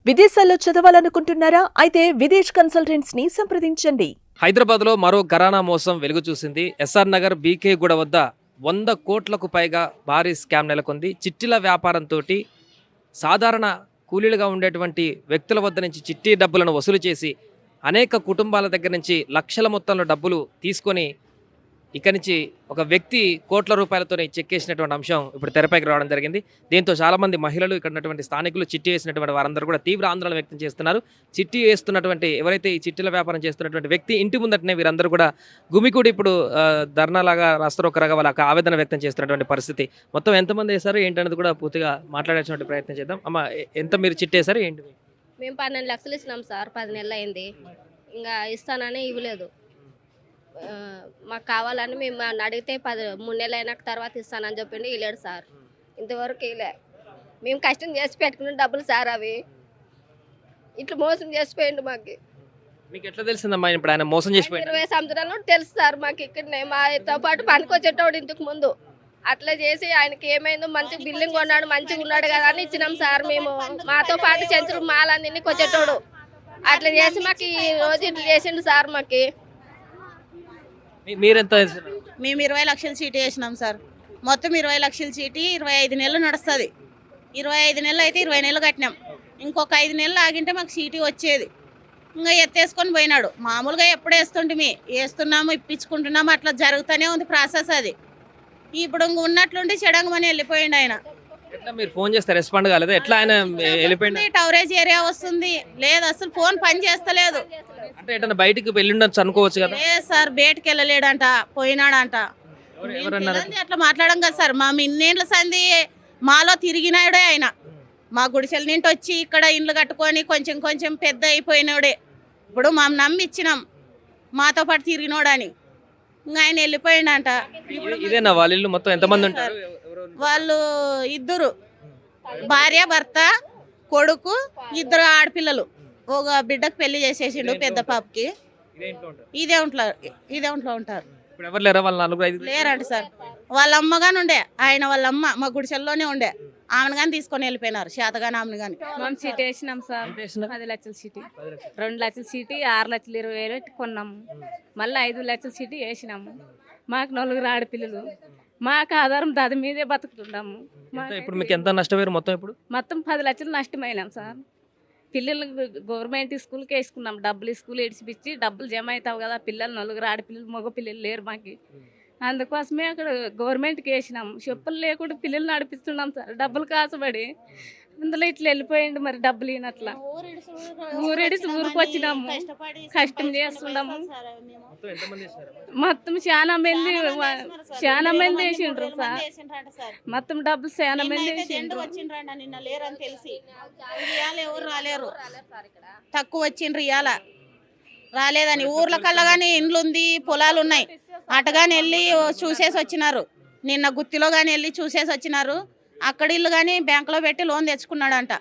విదేశాల్లో చదవాలనుకుంటున్నారా? అయితే విదేశ్ కన్సల్టెంట్స్ ని సంప్రదించండి. హైదరాబాద్లో మరో ఘరానా మోసం వెలుగు చూసింది. ఎస్ఆర్ నగర్ బీకే గూడ వద్ద 100 కోట్లకు పైగా భారీ స్కామ్ నెలకొంది. చిట్టీల వ్యాపారంతో సాధారణ కూలీలుగా ఉండేటువంటి వ్యక్తుల వద్ద నుంచి చిట్టి డబ్బులను వసూలు చేసి అనేక కుటుంబాల దగ్గర నుంచి లక్షల మొత్తంలో డబ్బులు తీసుకొని ఇక్కడి నుంచి ఒక వ్యక్తి కోట్ల రూపాయలతో చెక్కేసినటువంటి అంశం ఇప్పుడు తెరపైకి రావడం జరిగింది. దీంతో చాలామంది మహిళలు ఇక్కడ ఉన్నటువంటి స్థానికులు చిట్టి వేసినటువంటి వారందరూ కూడా తీవ్ర ఆందోళన వ్యక్తం చేస్తున్నారు. చిట్టి వేస్తున్నటువంటి ఎవరైతే ఈ చిట్టీల వ్యాపారం చేస్తున్నటువంటి వ్యక్తి ఇంటి ముందటనే వీరందరూ కూడా గుమికూడి ఇప్పుడు ధర్నాలాగా రాస్తారోకరాగా వాళ్ళకి ఆవేదన వ్యక్తం చేస్తున్నటువంటి పరిస్థితి. మొత్తం ఎంతమంది వేశారు ఏంటనేది కూడా పూర్తిగా మాట్లాడాల్సినటువంటి ప్రయత్నం చేద్దాం. అమ్మ, ఎంత మీరు చిట్టి వేశారు ఏంటి? మేము 12 లక్షలు ఇచ్చినాం సార్. 10 నెలలు అయింది, ఇంకా ఇస్తానని ఇవ్వలేదు. మాకు కావాలని మేము అడిగితే 3 నెలలు అయినాక తర్వాత ఇస్తానని చెప్పిండి. ఇవ్వలేడు సార్, ఇంతవరకు ఇవ్వలే. మేము కష్టం చేసి పెట్టుకున్న డబ్బులు సార్, అవి ఇట్లా మోసం చేసిపోయిండు. మాకు మీకు ఎట్లా తెలిసిందమ్మా ఇప్పుడు ఆయన మోసం చేసిపోయింది? 20 సంవత్సరాల నుండి తెలుసు సార్ మాకు. ఇక్కడనే మాతో పాటు పనికొచ్చేటోడు ఇంతకు ముందు. అట్లా చేసి ఆయనకి ఏమైందో మంచి బిల్డింగ్ కొన్నాడు, మంచిగా ఉన్నాడు కదా అని ఇచ్చినాం సార్. మేము మాతో పాటు చెంచులు మాలన్నీ వచ్చేటోడు అట్లా చేసి మాకు ఈ రోజు ఇట్లా చేసిండు సార్. మాకు మీరెంత? మేము 20 లక్షల చీటీ వేసినాం సార్. మొత్తం 20 లక్షల చీటీ 25 నెలలు నడుస్తుంది. 25 నెలలు అయితే 20 నెలలు కట్టినాం. ఇంకొక 5 నెలలు ఆగింటే మాకు చీటీ వచ్చేది. ఇంకా ఎత్తేసుకొని పోయినాడు. మామూలుగా ఎప్పుడు వేస్తున్నాము, ఇప్పించుకుంటున్నాము, అట్లా జరుగుతూనే ఉంది ప్రాసెస్. అది ఇప్పుడు ఉన్నట్లుండి చెడంగమని వెళ్ళిపోయిండు ఆయన. ఎట్లా మీరు ఫోన్ చేస్తే రెస్పాండ్ కాలేదు? ఎట్లా ఆయన వెళ్ళిపోయింది? టవరేజ్ ఏరియా వస్తుంది, లేదు అసలు ఫోన్ పని చేస్తలేదు. అంటే ఎట్లా బయటికి వెళ్ళిండొచ్చు అనుకోవచ్చు కదా? లేదు సార్, బయటకు వెళ్ళలేడంట, పోయినాడంట. అట్లా మాట్లాడడం కదా సార్. మా ఇన్నేళ్ళ సంది మాలో తిరిగినాడే ఆయన. మా గుడిసెల నింటి వచ్చి ఇక్కడ ఇండ్లు కట్టుకొని కొంచెం కొంచెం పెద్ద అయిపోయినాడే. ఇప్పుడు మా నమ్మి ఇచ్చినాం, మాతో పాటు తిరిగినోడని. ఇంకా ఆయన వెళ్ళిపోయిండంట. ఇదేనా వాళ్ళ ఇల్లు? మొత్తం ఎంతమంది ఉంటారు? వాళ్ళు 2 భార్య భర్త కొడుకు, 2 ఆడపిల్లలు. ఒక బిడ్డకు పెళ్లి చేసేసిండు, పెద్ద పాపకి. ఇదే ఇంట్లో ఉంటారు. ఎవరు లేరా వాళ్ళ నలుగురు ఐదు? లేరండి సార్. వాళ్ళ అమ్మగాని ఉండే, ఆయన వాళ్ళ అమ్మ మా గుడిసెల్లోనే ఉండే. ఆమెను కానీ తీసుకొని వెళ్ళిపోయినారు, చేతగాని ఆమెను కానీ. మేము సీట్ వేసినాం సార్. 10 లక్షల సీటీ, 2 లక్షల సీటీ, 6,20,000 కొన్నాము. మళ్ళీ 5 లక్షల సీటీ వేసినాము. మాకు 4 ఆడపిల్లలు. మాకు ఆధారం దాని మీదే బతుకుతున్నాము. ఇప్పుడు మీకు ఎంత నష్టపోయారు మొత్తం? ఇప్పుడు మొత్తం 10 లక్షలు నష్టమైనాం సార్. పిల్లలు గవర్నమెంట్ స్కూల్కి వేసుకున్నాం. డబ్బులు స్కూల్ ఇడిచిపిచ్చి డబ్బులు జమ అవుతావు కదా. పిల్లలు 4 ఆడపిల్లలు, మగ పిల్లలు లేరు మాకు. అందుకోసమే అక్కడ గవర్నమెంట్కి వేసినాం. చెప్పులు లేకుండా పిల్లలు నడిపిస్తున్నాం సార్, డబ్బులు కాసబడి. అందులో ఇట్లా వెళ్ళిపోయింది మరి డబ్బులు ఈయనట్లా. ఊరిడిసి ఊరికి వచ్చినాము, కష్టం చేస్తున్నాము. మొత్తం చాలా మంది వేసిండ్రు సార్. మొత్తం డబ్బులు చాలా మంది వేసిండ్రు. ఎవరు రాలేరు, తక్కువ వచ్చిండ్రు. ఇవాళ రాలేదని ఊర్ల కల్లా కానీ ఇండ్లు ఉంది, పొలాలు ఉన్నాయి. అటగాని వెళ్ళి చూసేసి వచ్చినారు. నిన్న గుత్తిలో కానీ వెళ్ళి చూసేసి వచ్చినారు. అక్కడ ఇల్లు కానీ బ్యాంకులో పెట్టి లోన్ తెచ్చుకున్నాడంట.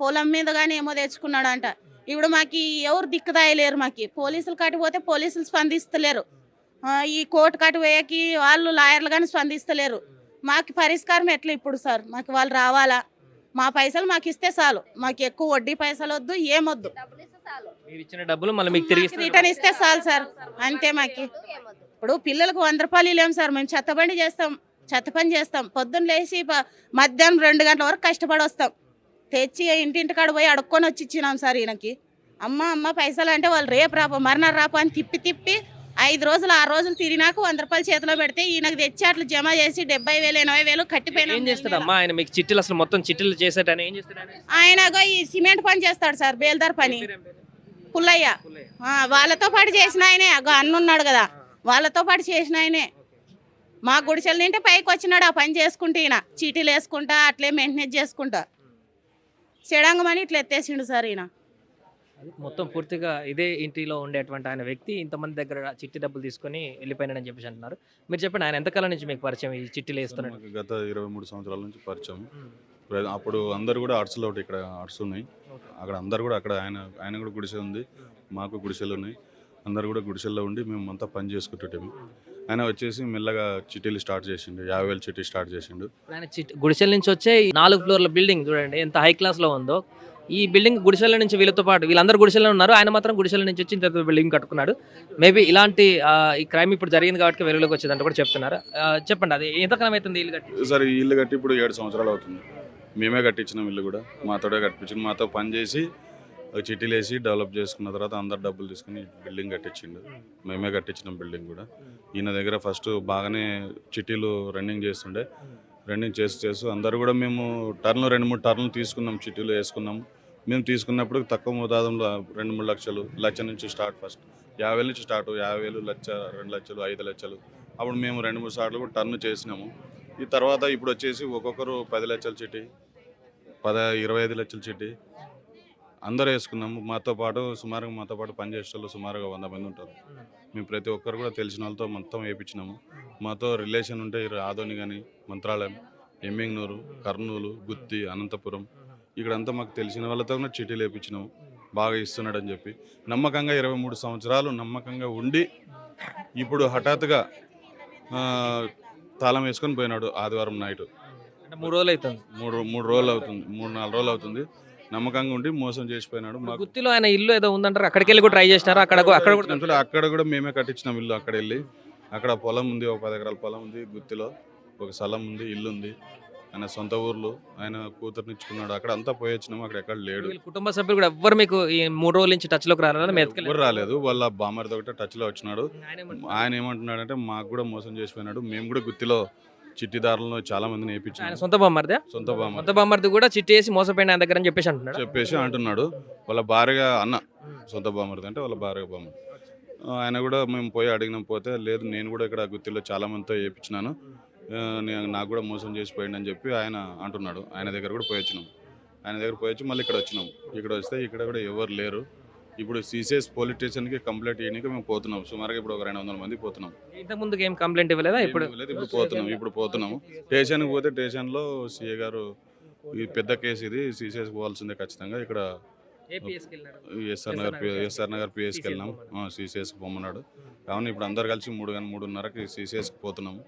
పొలం మీద కానీ ఏమో తెచ్చుకున్నాడంట. ఇప్పుడు మాకు ఎవరు దిక్కుదాయలేరు. మాకు పోలీసులు కట్టిపోతే పోలీసులు స్పందిస్తలేరు. ఈ కోర్టు కట్టిపోయేకి వాళ్ళు లాయర్లు కానీ స్పందిస్తలేరు. మాకు పరిష్కారం ఎట్లా ఇప్పుడు సార్? మాకు వాళ్ళు రావాలా? మా పైసలు మాకు ఇస్తే చాలు. మాకు ఎక్కువ వడ్డీ పైసలు వద్దు, ఏమొద్దు. రిటర్న్ ఇస్తే చాలు సార్, అంతే. మాకు ఇప్పుడు పిల్లలకు 100 రూపాయలు ఇవ్వలేము సార్. మేము చెత్త పని చేస్తాం. పొద్దున్న లేచి మధ్యాహ్నం 2 గంటల వరకు కష్టపడి వస్తాం. తెచ్చి ఇంటింటికాడ పోయి అడుక్కొని వచ్చి ఇచ్చినాం సార్ ఈయనకి. అమ్మ పైసలు అంటే వాళ్ళు రేపు రాపో మర్నాడు రాపో అని తిప్పి 5 రోజులు 6 రోజులు తిరిగినాక 100 రూపాయలు చేతిలో పెడితే ఈయనకు తెచ్చి అట్లా జమ చేసి 70,000 80,000 కట్టిపోయినా. ఆయన ఈ సిమెంట్ పని చేస్తాడు సార్, బేల్దార్ పని. పుల్లయ్య వాళ్ళతో పాటు చేసిన ఆయనే. అన్నున్నాడు కదా, వాళ్ళతో పాటు చేసిన ఆయనే. మా గుడిసెల నింటే పైకి వచ్చినాడు ఆ పని చేసుకుంటే. ఈయన చీటీలు వేసుకుంటా అట్లే మెయింటెనెన్స్ చేసుకుంటా చెడంగమని ఇట్లా ఎత్తేసిండు సార్ ఈయన. మొత్తం పూర్తిగా ఇదే ఇంటిలో ఉండేటువంటి ఆయన వ్యక్తి ఇంతమంది దగ్గర చిట్టి డబ్బులు తీసుకొని వెళ్ళిపోయినాడని చెప్పేసి అంటున్నారు. మీరు చెప్పండి, ఆయన ఎంతకాలం నుంచి మీకు పరిచయం ఈ చిట్టీలు వేస్తున్నాడు? గత 23 సంవత్సరాల నుంచి పరిచయం. అప్పుడు అందరు కూడా ఆర్ట్స్లో ఒకటి, ఇక్కడ ఆర్ట్స్ ఉన్నాయి, అక్కడ అందరు కూడా అక్కడ ఆయన కూడా గుడిసె ఉంది, మాకు గుడిసెలు ఉన్నాయి. అందరు కూడా గుడిసెల్లో ఉండి మేము అంతా పని చేసుకుంటుంటాము. ఆయన వచ్చేసి మెల్లగా చిట్టీలు స్టార్ట్ చేసిండు. 50,000 చిట్టి స్టార్ట్ చేసిండు. ఆయన గుడిసెల నుంచి వచ్చే 4 ఫ్లోర్ల బిల్డింగ్ చూడండి ఎంత హై క్లాస్లో ఉందో. ఈ బిల్డింగ్ గుడిసెల నుంచి వీళ్ళతో పాటు వీళ్ళందరూ గుడిసెల్లో ఉన్నారు, ఆయన మాత్రం గుడిసెల నుంచి వచ్చి ఇంత బిల్డింగ్ కట్టుకున్నాడు. మేబీ ఇలాంటి ఈ క్రైమ్ ఇప్పుడు జరిగింది కాబట్టి వెలుగులోకి వచ్చిందంటే కూడా చెప్తున్నారు. చెప్పండి, అది ఎంతకాలం అవుతుంది ఇల్లు కట్టి? సార్ ఈ ఇల్లు కట్టి ఇప్పుడు 7 సంవత్సరాలు అవుతుంది. మేమే కట్టించినాం ఇల్లు కూడా, మాతోడే కట్టించిండు. మాతో పని చేసి చిట్టీలు వేసి డెవలప్ చేసుకున్న తర్వాత అందరు డబ్బులు తీసుకుని బిల్డింగ్ కట్టించిండు. మేమే కట్టించినాం బిల్డింగ్ కూడా. ఈయన దగ్గర ఫస్ట్ బాగానే చిట్టీలు రన్నింగ్ చేస్తుండే. రన్నింగ్ చేస్తూ అందరు కూడా మేము 2-3 టర్న్లు తీసుకున్నాం, చిట్టీలు వేసుకున్నాము. మేము తీసుకున్నప్పుడు తక్కువ మోతాదంలో 2-3 లక్షలు, లక్ష నుంచి స్టార్ట్. ఫస్ట్ 50,000 నుంచి స్టార్ట్, 50,000, లక్ష, 2 లక్షలు, 5 లక్షలు. అప్పుడు మేము 2-3 సార్లు కూడా టర్న్ చేసినాము. ఈ తర్వాత ఇప్పుడు వచ్చేసి ఒక్కొక్కరు 10 లక్షల చిట్టి, 25 లక్షల చిట్టి అందరూ వేసుకున్నాము. మాతో పాటు పనిచేసే వాళ్ళు సుమారుగా 100 మంది ఉంటారు. మేము ప్రతి ఒక్కరు కూడా తెలిసిన వాళ్ళతో మొత్తం వేయించినాము. మాతో రిలేషన్ ఉంటే ఆదోని కానీ, మంత్రాలయం, ఎమ్మింగ్నూరు, కర్నూలు, గుత్తి, అనంతపురం ఇక్కడంతా మాకు తెలిసిన వాళ్ళతో కూడా చిట్టీలు వేయించినాము. బాగా ఇస్తున్నాడు అని చెప్పి నమ్మకంగా 23 సంవత్సరాలు నమ్మకంగా ఉండి ఇప్పుడు హఠాత్తుగా తాళం వేసుకొని పోయినాడు ఆదివారం నైట్. అంటే 3 రోజులు అవుతుంది, 3 రోజులు అవుతుంది, 3-4 రోజులు అవుతుంది. నమ్మకంగా ఉండి మోసం చేసిపోయినాడు. మాకు గుత్తిలో ఆయన ఇల్లు ఏదో ఉందంటారు, అక్కడికి వెళ్ళి కూడా ట్రై చేసినారు. అక్కడ కూడా మేమే కట్టించినాం ఇల్లు. అక్కడ వెళ్ళి అక్కడ పొలం ఉంది, ఒక 10 ఎకరాల పొలం ఉంది గుత్తిలో, ఒక స్థలం ఉంది, ఇల్లు ఉంది. ఆయన సొంత ఊర్లో ఆయన కూతురునిచ్చుకున్నాడు. అక్కడ అంతా పోయి వచ్చినాము, అక్కడ ఎక్కడ లేడు. కుటుంబ సభ్యులు కూడా ఎవ్వరు మీకు ఈ 3 రోజుల నుంచి టచ్ లోకి ఎవరు రాలేదు. వాళ్ళ బామ్మరితో ఒకటే టచ్ లో వచ్చినాడు. ఆయన ఏమంటున్నాడంటే మాకు కూడా మోసం చేసిపోయినాడు, మేము కూడా గుత్తిలో చిట్టిదారులను చాలా మందిని వేయించాడు. సొంత బామ్మర్దే, సొంత బామ్మర్ది కూడా చిట్టి వేసి మోసపోయిన ఆయన దగ్గర అని చెప్పేసి అంటున్నాడు. వాళ్ళ భార్యగా అన్న, సొంత బామ్మరిది అంటే వాళ్ళ భార్యగా బామ్మ. ఆయన కూడా మేము పోయి అడిగినాం, పోతే లేదు నేను కూడా ఇక్కడ గుత్తిలో చాలా మందితో వేయించినాను, నాకు కూడా మోసం చేసిపోయింది అని చెప్పి ఆయన అంటున్నాడు. ఆయన దగ్గర కూడా పోయి వచ్చినాం. ఆయన దగ్గర పోయి వచ్చి మళ్ళీ ఇక్కడ వచ్చినాం. ఇక్కడ వస్తే ఇక్కడ కూడా ఎవరు లేరు. ఇప్పుడు సిసిఎస్ పోలీస్ స్టేషన్కి కంప్లైంట్ చేయడానికి మేము పోతున్నాం. సుమారుగా ఇప్పుడు ఒక 200 మంది పోతున్నాం. ఇంతకు ముందుకు ఏం కంప్లైంట్ ఇవ్వలేదా? ఇప్పుడు పోతున్నాము. స్టేషన్కి పోతే స్టేషన్లో సిఏ గారు ఈ పెద్ద కేసు ఇది సిసిఎస్ పోవాల్సిందే ఖచ్చితంగా, ఇక్కడ ఎస్ఆర్ నగర్ పిఎస్కి వెళ్ళినాం, సిసిఎస్కి పొమ్మన్నాడు. కావున ఇప్పుడు అందరు కలిసి 3-3:30కి సిసిఎస్కి పోతున్నాము.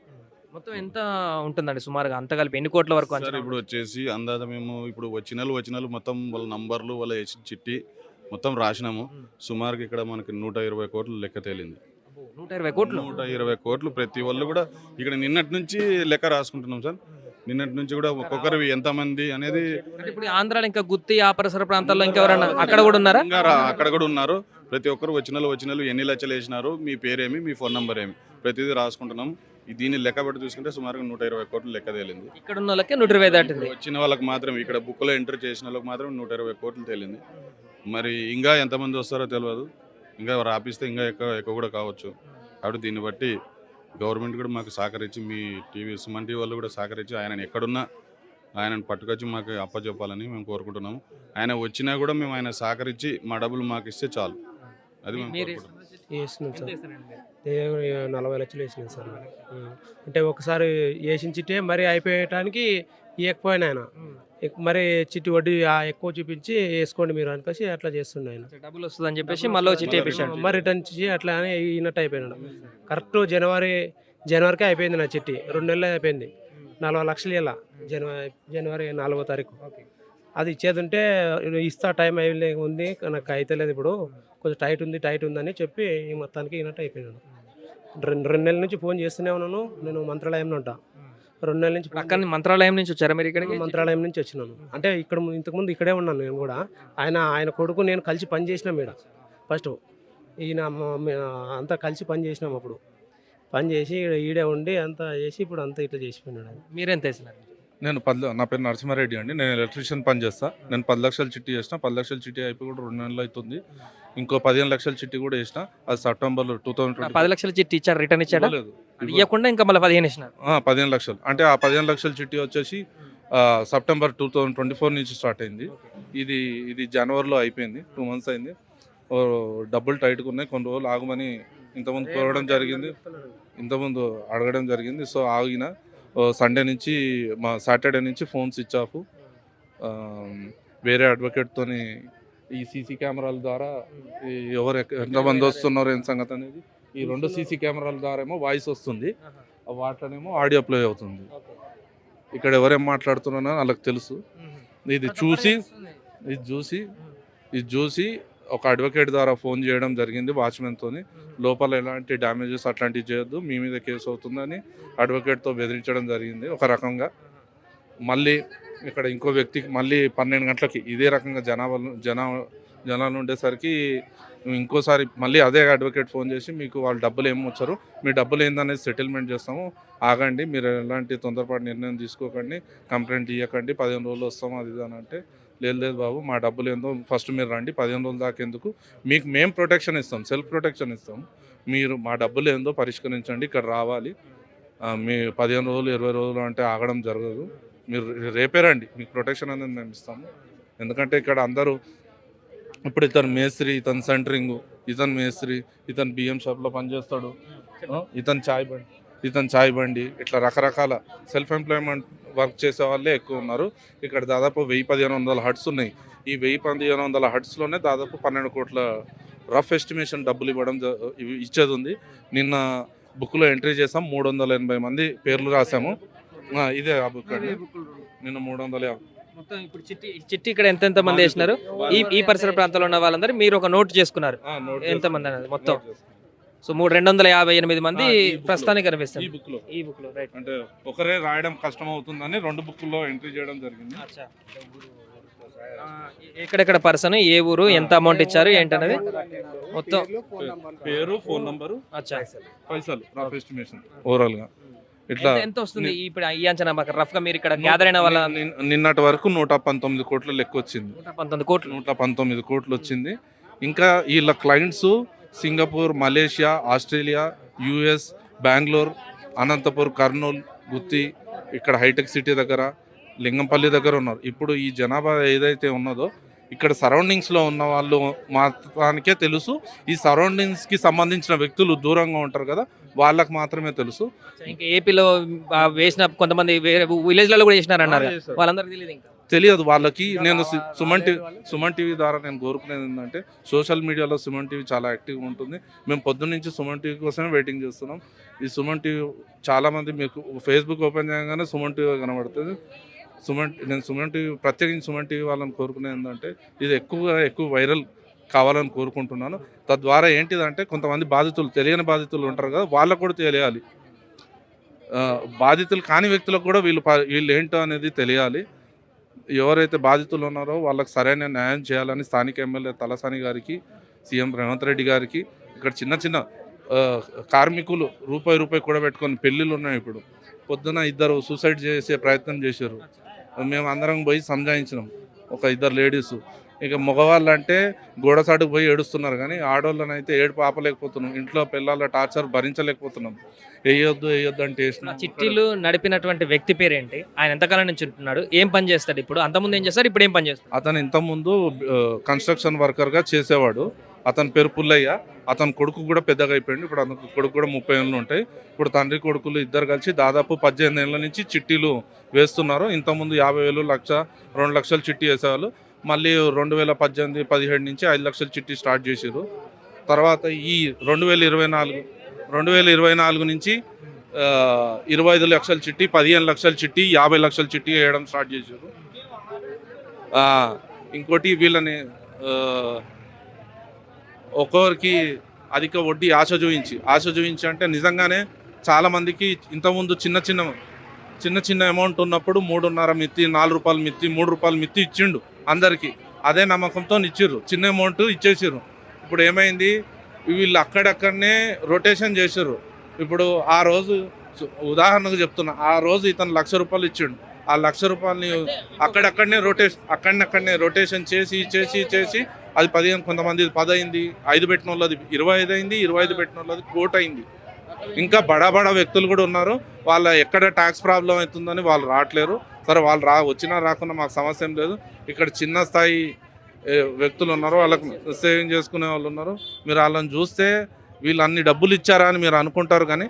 మొత్తం ఎంత ఉంటుందండి సుమారుగా అంత కలిపి ఎన్ని కోట్ల వరకు? ఇప్పుడు వచ్చేసి అందాజ మేము ఇప్పుడు వచ్చిన మొత్తం వాళ్ళ నంబర్లు, వాళ్ళ చిట్టి మొత్తం రాసినాము. సుమారుగా ఇక్కడ మనకి 120 కోట్లు లెక్క తేలింది. 120 కోట్లు ప్రతి వాళ్ళు కూడా ఇక్కడ నిన్నటి నుంచి లెక్క రాసుకుంటున్నాం సార్. నిన్నటి నుంచి కూడా ఒక్కొక్కరు ఎంతమంది అనేది. ఇప్పుడు ఆంధ్రాలో ఇంకా గుత్తి ఆ పరిసర ప్రాంతాల్లో ఇంకెవరన్నా అక్కడ కూడా ఉన్నారా? అక్కడ కూడా ఉన్నారు. ప్రతి ఒక్కరు వచ్చిన ఎన్ని లక్షలు వేసినారు, మీ పేరేమి, మీ ఫోన్ నెంబర్ ఏమి, ప్రతిదీ రాసుకుంటున్నాం. దీన్ని లెక్క పెట్టి చూసుకుంటే సుమారుగా 120 కోట్లు లెక్క తేలింది. ఇక్కడ ఉన్న వాళ్ళకి 120 దాటింది. వచ్చిన వాళ్ళకి మాత్రం ఇక్కడ బుక్లో ఎంటర్ చేసిన వాళ్ళకి మాత్రం 120 కోట్లు తేలింది. మరి ఇంకా ఎంతమంది వస్తారో తెలియదు. ఇంకా రాపిస్తే ఇంకా ఎక్కువ కూడా కావచ్చు. కాబట్టి దీన్ని బట్టి గవర్నమెంట్ కూడా మాకు సహకరించి, మీ సుమన్ టీవీ వాళ్ళు కూడా సహకరించి ఆయనను ఎక్కడున్నా ఆయనను పట్టుకొచ్చి మాకు అప్పచెప్పాలని మేము కోరుకుంటున్నాము. ఆయన వచ్చినా కూడా మేము ఆయన సహకరించి మా డబ్బులు మాకు ఇస్తే చాలు. అది మేము వేసినాం సార్. 40 లక్షలు వేసినాం సార్. అంటే ఒకసారి వేసిన చిట్టే మరి అయిపోయటానికి ఇవ్వకపోయినా ఆయన మరి చిట్టి వడ్డీ ఎక్కువ చూపించి వేసుకోండి మీరు అనిపేసి అట్లా చేస్తుండే ఆయన. డబ్బులు వస్తుందని చెప్పేసి మళ్ళీ చిట్టి మరి రిటర్న్ ఇచ్చి అట్లా అని ఈనట్టు అయిపోయినాడు. కరెక్ట్ జనవరికి అయిపోయింది నా చిట్టి. 2 నెలలు అయిపోయింది. 40 లక్షలు ఇలా జనవరి 4వ తారీఖు. అది ఇచ్చేది ఉంటే ఇస్తా, టైం ఉంది నాకు అయితే లేదు, ఇప్పుడు కొంచెం టైట్ ఉందని చెప్పి ఈ మొత్తానికి ఈనట్టు అయిపోయినాడు. 2 నెలల నుంచి ఫోన్ చేస్తూనే ఉన్నాను. నేను మంత్రాలయంలో ఉంటా. 2 నెలల నుంచి అక్కడ మంత్రాలయం నుంచి వచ్చారా మీరు ఇక్కడికి? మంత్రాలయం నుంచి వచ్చినాను. అంటే ఇక్కడ ఇంతకుముందు ఇక్కడే ఉన్నాను నేను కూడా. ఆయన కొడుకు నేను కలిసి పని చేసినాం ఇక్కడ. ఫస్ట్ ఈయన అంతా కలిసి పని చేసినాం. అప్పుడు పని చేసి ఈడే ఉండి అంతా చేసి ఇప్పుడు అంతా ఇట్లా చేసిపోయినాడు. మీరెంత వేసినారు? నా పేరు నరసింహారెడ్డి అండి. నేను ఎలక్ట్రీషియన్ పని చేస్తా. నేను 10 లక్షల చిట్టి చేసిన. 10 లక్షల చిట్టి అయిపోయి కూడా 2 నెలలు అవుతుంది. ఇంకో 15 లక్షల చిట్టి కూడా వేసిన. అది సెప్టెంబర్లో 2020. 10 లక్షల చిట్టి ఇచ్చారు, రిటర్న్ ఇచ్చాడా? ఇవ్వకుండా ఇంకా మళ్ళీ 15 ఇచ్చినారు. 15 లక్షలు అంటే ఆ 15 లక్షల చిట్టి వచ్చేసి సెప్టెంబర్ 2024 నుంచి స్టార్ట్ అయింది. ఇది జనవరిలో అయిపోయింది. 2 మంత్స్ అయింది. డబ్బులు టైట్గా ఉన్నాయి. కొన్ని రోజులు ఆగమని ఇంతకుముందు అడగడం జరిగింది. సో ఆగిన సండే నుంచి సాటర్డే నుంచి ఫోన్ స్విచ్ ఆఫ్. వేరే అడ్వకేట్తోని ఈ సీసీ కెమెరాల ద్వారా ఎవరు ఎంతమంది వస్తున్నారు ఏం సంగతి అనేది ఈ 2 సీసీ కెమెరాల ద్వారా ఏమో వాయిస్ వస్తుంది, వాటిలోనేమో ఆడియో ప్లే అవుతుంది. ఇక్కడ ఎవరేం మాట్లాడుతున్నారో వాళ్ళకి తెలుసు. ఇది చూసి ఇది చూసి ఒక అడ్వకేట్ ద్వారా ఫోన్ చేయడం జరిగింది వాచ్మెన్తోని. లోపల ఎలాంటి డ్యామేజెస్ అట్లాంటివి చేయొద్దు, మీ మీద కేసు అవుతుందని అడ్వకేట్తో బెదిరించడం జరిగింది ఒక రకంగా. మళ్ళీ ఇక్కడ ఇంకో వ్యక్తికి మళ్ళీ 12 గంటలకి ఇదే రకంగా జనాలు ఉండేసరికి ఇంకోసారి మళ్ళీ అదే అడ్వకేట్ ఫోన్ చేసి మీకు వాళ్ళు డబ్బులు ఏమి వచ్చారు, మీ డబ్బులు ఏందనేది సెటిల్మెంట్ చేస్తాము, ఆగండి, మీరు ఎలాంటి తొందరపాటు నిర్ణయం తీసుకోకండి, కంప్లైంట్ ఇవ్వకండి, 15 రోజులు వస్తాము అది ఇది అని అంటే, లేదు బాబు మా డబ్బులు ఏందో ఫస్ట్ మీరు రండి, 15 రోజుల దాకా ఎందుకు, మీకు మేము ప్రొటెక్షన్ ఇస్తాం, సెల్ఫ్ ప్రొటెక్షన్ ఇస్తాం, మీరు మా డబ్బులు ఏందో పరిష్కరించండి, ఇక్కడ రావాలి, మీ 15 రోజులు 20 రోజులు అంటే ఆగడం జరగదు, మీరు రేపే రండి, మీకు ప్రొటెక్షన్ అనేది మేము ఇస్తాము. ఎందుకంటే ఇక్కడ అందరూ ఇప్పుడు ఇతను మేస్త్రి, ఇతను సెంటరింగ్, ఇతను మేస్త్రి, ఇతను బియ్యం షాప్లో పనిచేస్తాడు, ఇతను చాయ్ బండి, ఇట్లా రకరకాల సెల్ఫ్ ఎంప్లాయ్మెంట్ వర్క్ చేసే వాళ్ళే ఎక్కువ ఉన్నారు. ఇక్కడ దాదాపు 1000-1500 హట్స్ ఉన్నాయి. ఈ 1000-1500 హట్స్లోనే దాదాపు 12 కోట్ల రఫ్ ఎస్టిమేషన్ డబ్బులు ఇచ్చేది ఉంది. నిన్న బుక్లో ఎంట్రీ చేసాం, 380 మంది పేర్లు రాసాము. ఇదే ఆ బుక్ అండి, నిన్న 350. మొత్తం ఇప్పుడు చిట్టి ఇక్కడ ఎంత మంది వేసినారు, ఈ పరిసర ప్రాంతాల్లో ఉన్న వాళ్ళందరూ మీరు ఒక నోట్ చేసుకున్నారు ఎంతమంది అనేది మొత్తం? సో 258 మంది ప్రస్తుతానికి కనిపిస్తారు ఈ బుక్ లో. రైట్, అంటే ఒకరే రాయడం కష్టం అవుతుందని 2 బుక్లో ఎంట్రీ చేయడం జరిగింది. ఎక్కడెక్కడ పర్సన్, ఏ ఊరు, ఎంత అమౌంట్ ఇచ్చారు ఏంటనేది మొత్తం, పేరు, ఫోన్ నంబరు, పైసలు, రఫ్ ఎస్టిమేషన్ ఓవరాల్ గా ఇట్లా ఎంత వస్తుంది ఇప్పుడు ఈ అంచనా రఫ్ గా మీరు ఇక్కడ గ్యాదర్ అయిన వాళ్ళ? నిన్నటి వరకు 119 కోట్ల లెక్క వచ్చింది. 119 కోట్లు వచ్చింది. ఇంకా వీళ్ళ clients Singapore, Malaysia, Australia, US, Bengaluru, Anantapur, Kurnool, Gooty, ఇక్కడ హైటెక్ సిటీ దగ్గర, లింగంపల్లి దగ్గర ఉన్నారు. ఇప్పుడు ఈ జనాభా ఏదైతే ఉన్నదో ఇక్కడ సరౌండింగ్స్లో ఉన్న వాళ్ళు మాత్రానికే తెలుసు. ఈ సరౌండింగ్స్కి సంబంధించిన వ్యక్తులు దూరంగా ఉంటారు కదా, వాళ్ళకి మాత్రమే తెలుసు. ఇంకా ఏపీలో వేసిన కొంతమంది విలేజ్లలో కూడా చేసినారన్నారు, వాళ్ళందరికీ తెలియదు ఇంకా తెలియదు వాళ్ళకి. నేను సుమన్ టీవీ ద్వారా నేను కోరుకునేది ఏంటంటే, సోషల్ మీడియాలో సుమన్ టీవీ చాలా యాక్టివ్గా ఉంటుంది. మేము పొద్దున్న నుంచి సుమన్ టీవీ కోసమే వెయిటింగ్ చేస్తున్నాం. ఈ సుమన్ టీవీ చాలామంది మీకు ఫేస్బుక్ ఓపెన్ చేయగానే సుమన్ టీవీ కనబడుతుంది. నేను సుమన్ టీవీ, ప్రత్యేకించి సుమన్ టీవీ వాళ్ళని కోరుకునేది ఏంటంటే, ఇది ఎక్కువ వైరల్ కావాలని కోరుకుంటున్నాను. తద్వారా ఏంటిదంటే, కొంతమంది తెలియని బాధితులు ఉంటారు కదా, వాళ్ళకు కూడా తెలియాలి. బాధితులు కాని వ్యక్తులకు కూడా వీళ్ళు ఏంటో అనేది తెలియాలి. ఎవరైతే బాధితులు ఉన్నారో వాళ్ళకి సరైన న్యాయం చేయాలని స్థానిక ఎమ్మెల్యే తలసాని గారికి, సీఎం రేవంత్ రెడ్డి గారికి, ఇక్కడ చిన్న కార్మికులు రూపాయి కూడా పెట్టుకొని పెళ్ళిళ్ళు ఉన్నాయి. ఇప్పుడు పొద్దున 2 సూసైడ్ చేసే ప్రయత్నం చేశారు. మేము అందరం పోయి సంజాయించినాం, ఒక 2 లేడీస్. ఇక మగవాళ్ళు అంటే గోడసాటుకు పోయి ఏడుస్తున్నారు, కానీ ఆడవాళ్ళని అయితే ఏడుపు ఆపలేకపోతున్నాం. ఇంట్లో పిల్లల టార్చర్ భరించలేకపోతున్నాం. వేయొద్దు అంటే చిట్టీలు నడిపినటువంటి వ్యక్తి పేరేంటి, ఆయన ఎంతకాలం నుంచి ఉంటున్నాడు, ఏం పని చేస్తాడు, ఇప్పుడు అంతకుముందు ఏం చేస్తాడు, ఇప్పుడు ఏం పని చేస్తాడు? అతను ఇంతకుముందు కన్స్ట్రక్షన్ వర్కర్గా చేసేవాడు. అతని పేరు పుల్లయ్య. అతని కొడుకు కూడా పెద్దగా అయిపోయింది. ఇప్పుడు అతని కొడుకు కూడా 30 ఏళ్ళు ఉంటాయి. ఇప్పుడు తండ్రి కొడుకులు ఇద్దరు కలిసి దాదాపు 18 ఏళ్ళ నుంచి చిట్టీలు వేస్తున్నారు. ఇంతకుముందు 50,000, 1,00,000, 2 లక్షలు చిట్టి వేసేవాళ్ళు. మళ్ళీ 2018-17 నుంచి 5 లక్షల చిట్టి స్టార్ట్ చేసారు. తర్వాత ఈ 2024 నుంచి 25 లక్షల చిట్టి, 15 లక్షల చిట్టి, 50 లక్షల చిట్టి వేయడం స్టార్ట్ చేశారు. ఇంకోటి వీళ్ళని ఒక్కొక్కరికి అధిక వడ్డీ ఆశ చూపించి అంటే నిజంగానే చాలామందికి ఇంతకుముందు చిన్న అమౌంట్ ఉన్నప్పుడు 3.5 మిత్తి, 4 రూపాయలు మిత్తి, 3 రూపాయలు మిత్తి ఇచ్చిండు అందరికీ. అదే నమ్మకంతో ఇచ్చిర్రు, చిన్న అమౌంట్ ఇచ్చేసారు. ఇప్పుడు ఏమైంది, వీళ్ళు అక్కడక్కడనే రొటేషన్ చేసారు. ఇప్పుడు ఆ రోజు ఉదాహరణకు చెప్తున్నా, ఆ రోజు ఇతను 1,00,000 రూపాయలు ఇచ్చిండు. ఆ 1,00,000 రూపాయలని అక్కడనే రొటేషన్ చేసి అది 15, కొంతమంది 10 అయింది, 5 పెట్టిన వాళ్ళది 25 అయింది, 25 పెట్టిన వాళ్ళది 1 కోటి అయింది. ఇంకా బడా వ్యక్తులు కూడా ఉన్నారు. వాళ్ళ ఎక్కడ ట్యాక్స్ ప్రాబ్లం అవుతుందని వాళ్ళు రావట్లేరు. సరే వాళ్ళు వచ్చినా రాకున్నా మాకు సమస్య ఏం లేదు. ఇక్కడ చిన్న స్థాయి వ్యక్తులు ఉన్నారు, వాళ్ళకి సేవింగ్ చేసుకునే వాళ్ళు ఉన్నారు. మీరు వాళ్ళని చూస్తే వీళ్ళు అన్ని డబ్బులు ఇచ్చారా అని మీరు అనుకుంటారు, కానీ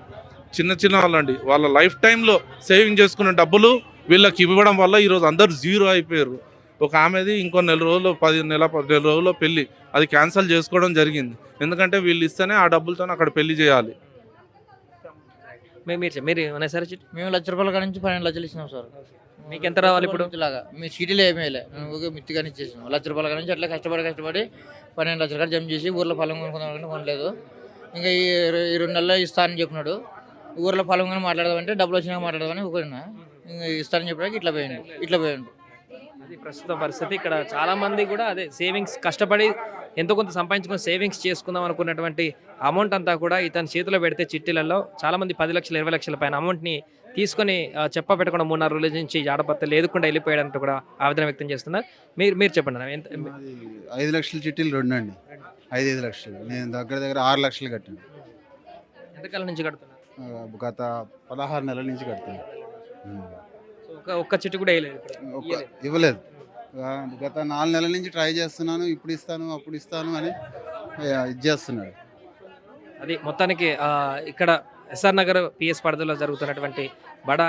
చిన్న వాళ్ళండి. వాళ్ళ లైఫ్ టైంలో సేవింగ్ చేసుకునే డబ్బులు వీళ్ళకి ఇవ్వడం వల్ల ఈరోజు అందరూ జీరో అయిపోయారు. ఒక ఆమెది ఇంకో 10 రోజుల్లో పెళ్ళి, అది క్యాన్సిల్ చేసుకోవడం జరిగింది. ఎందుకంటే వీళ్ళు ఇస్తేనే ఆ డబ్బులతో అక్కడ పెళ్లి చేయాలి. మీరు సరే మేము 1,00,000 రూపాయల కాడ నుంచి 12 లక్షలు ఇచ్చినాం సార్. మీకు ఎంత రావాలి ఇప్పుడు? లాగా మీ సిటీలో ఏమీ వేయలే, నేను ఊరికే మిత్తిగానే ఇచ్చేసాను. ₹1,00,000 నుంచి అట్లా కష్టపడి 12 లక్షల కాడ జమ చేసి ఊర్లో పొలం కొనుక్కుందాం కొనలేదు. ఇంకా ఈ 2 నెలల్లో ఇస్తానని చెప్పినాడు. ఊర్లో పొలం కానీ మాట్లాడదామంటే డబ్బులు వచ్చినాక మాట్లాడదామని ఊరినా ఇంకా ఇస్తానని చెప్పడానికి ఇట్లా పోయిండు. అది ప్రస్తుత పరిస్థితి. ఇక్కడ చాలా మంది కూడా అదే సేవింగ్స్ కష్టపడి ఎంతో కొంత సంపాదించుకొని సేవింగ్స్ చేసుకుందాం అనుకున్నటువంటి అమౌంట్ అంతా కూడా ఇతని చేతిలో పెడితే చిట్టీలలో చాలా మంది 10 లక్షలు 20 లక్షల పైన అమౌంట్ని తీసుకొని చెప్ప పెట్టకుండా 3-4 రోజుల నుంచి జాడపత్తలు లేకుండా వెళ్ళిపోయాడంటూ కూడా ఆవేదన వ్యక్తం చేస్తున్నారు. మీరు చెప్పండి అన్న, ఎంత 5 లక్షల చిట్టీలు 2 అండి. 5 లక్షలు నేను దగ్గర 6 లక్షలు కట్టాను. ఎంతకాలం నుంచి కడుతున్నారు? గత 16 నెలల నుంచి కడుతున్నాను. సో ఒక్క చిట్టు కూడా వేయలేదు ఇవ్వలేదు. గత 4 నెలల నుంచి ట్రై చేస్తున్నాను, ఇప్పుడు ఇస్తాను అప్పుడు ఇస్తాను అని ఇది చేస్తున్నాడు. అది మొత్తానికి ఇక్కడ ఎస్ఆర్ నగర్ పిఎస్ పరిధిలో జరుగుతున్నటువంటి బడా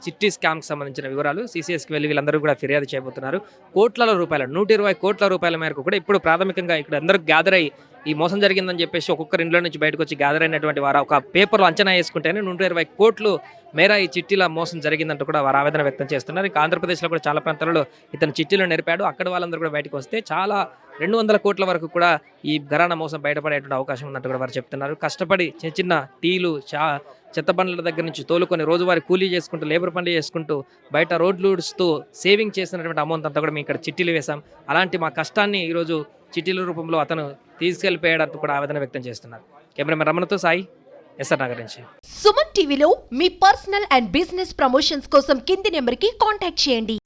చిట్టి స్కామ్కి సంబంధించిన వివరాలు సిసిఎస్కి వెళ్ళి వీళ్ళందరూ కూడా ఫిర్యాదు చేయబోతున్నారు. కోట్ల రూపాయల 120 కోట్ల రూపాయల మేరకు కూడా ఇప్పుడు ప్రాథమికంగా ఇక్కడ అందరూ గ్యాదర్ అయ్యి ఈ మోసం జరిగిందని చెప్పేసి ఒక్కొక్కరి ఇంట్లో నుంచి బయటకు వచ్చి గ్యాదర్ అయినటువంటి వారు ఒక పేపర్లో అంచనా వేసుకుంటేనే 120 కోట్లు మేర ఈ చిట్టీల మోసం జరిగిందంటూ కూడా వారు ఆవేదన వ్యక్తం చేస్తున్నారు. ఇంకా ఆంధ్రప్రదేశ్లో కూడా చాలా ప్రాంతాలలో ఇతను చిట్టీలు నేర్పాడు. అక్కడ వాళ్ళందరూ కూడా బయటకు వస్తే చాలా 200 కోట్ల వరకు కూడా ఈ ఘరానా మోసం బయటపడేటువంటి అవకాశం ఉన్నట్టు కూడా వారు చెప్తున్నారు. కష్టపడి చిన్న చిన్న టీలు చెత్త బండ్ల దగ్గర నుంచి తోలుకొని రోజువారీ కూలీ చేసుకుంటూ లేబర్ పనులు చేసుకుంటూ బయట రోడ్లు ఊడుస్తూ సేవింగ్ చేసినటువంటి అమౌంట్ అంతా కూడా మేము ఇక్కడ చిట్టీలు వేశాం. అలాంటి మా కష్టాన్ని ఈరోజు చిట్టీల రూపంలో అతను తీసుకెళ్లిపోయాడంటూ కూడా ఆవేదన వ్యక్తం చేస్తున్నారు. కెమెరామెన్ రమణతో సాయి, ఎస్ఆర్ నగర్ నుంచి. సుమన్ టీవీలో మీ పర్సనల్ అండ్ బిజినెస్ ప్రమోషన్స్ కోసం కింది నెంబర్కి కాంటాక్ట్ చేయండి.